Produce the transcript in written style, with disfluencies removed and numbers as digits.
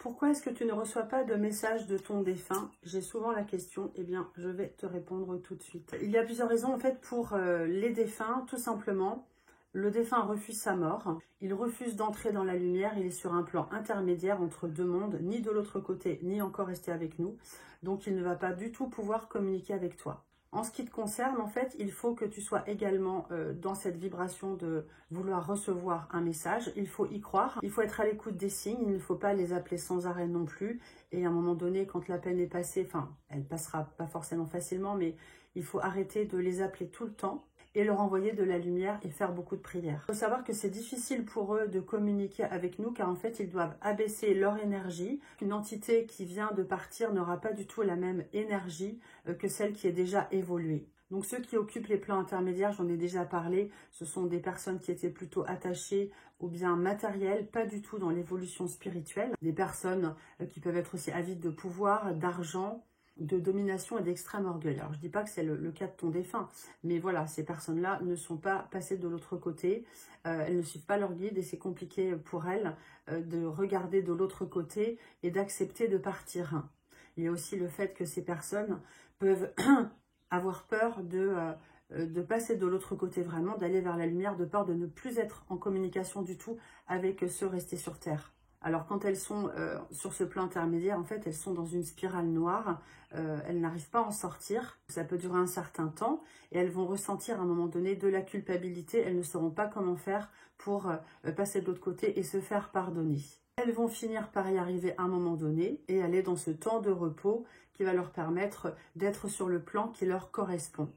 Pourquoi est-ce que tu ne reçois pas de message de ton défunt? J'ai souvent la question, eh bien, je vais te répondre tout de suite. Il y a plusieurs raisons, en fait, pour les défunts, tout simplement. Le défunt refuse sa mort, il refuse d'entrer dans la lumière, il est sur un plan intermédiaire entre deux mondes, ni de l'autre côté, ni encore rester avec nous. Donc, il ne va pas du tout pouvoir communiquer avec toi. En ce qui te concerne, en fait, il faut que tu sois également dans cette vibration de vouloir recevoir un message. Il faut y croire, il faut être à l'écoute des signes, il ne faut pas les appeler sans arrêt non plus. Et à un moment donné, quand la peine est passée, enfin, elle passera pas forcément facilement, mais il faut arrêter de les appeler tout le temps et leur envoyer de la lumière et faire beaucoup de prières. Il faut savoir que c'est difficile pour eux de communiquer avec nous car en fait, ils doivent abaisser leur énergie. Une entité qui vient de partir n'aura pas du tout la même énergie que celle qui est déjà évoluée. Donc ceux qui occupent les plans intermédiaires, j'en ai déjà parlé, ce sont des personnes qui étaient plutôt attachées aux biens matériels, pas du tout dans l'évolution spirituelle. Des personnes qui peuvent être aussi avides de pouvoir, d'argent, de domination et d'extrême orgueil. Alors je dis pas que c'est le cas de ton défunt, mais voilà, ces personnes-là ne sont pas passées de l'autre côté, elles ne suivent pas leur guide et c'est compliqué pour elles de regarder de l'autre côté et d'accepter de partir. Il y a aussi le fait que ces personnes peuvent avoir peur de passer de l'autre côté vraiment, d'aller vers la lumière, de peur de ne plus être en communication du tout avec ceux restés sur Terre. Alors quand elles sont sur ce plan intermédiaire, en fait, elles sont dans une spirale noire, elles n'arrivent pas à en sortir, ça peut durer un certain temps, et elles vont ressentir à un moment donné de la culpabilité, elles ne sauront pas comment faire pour passer de l'autre côté et se faire pardonner. Elles vont finir par y arriver à un moment donné et aller dans ce temps de repos qui va leur permettre d'être sur le plan qui leur correspond.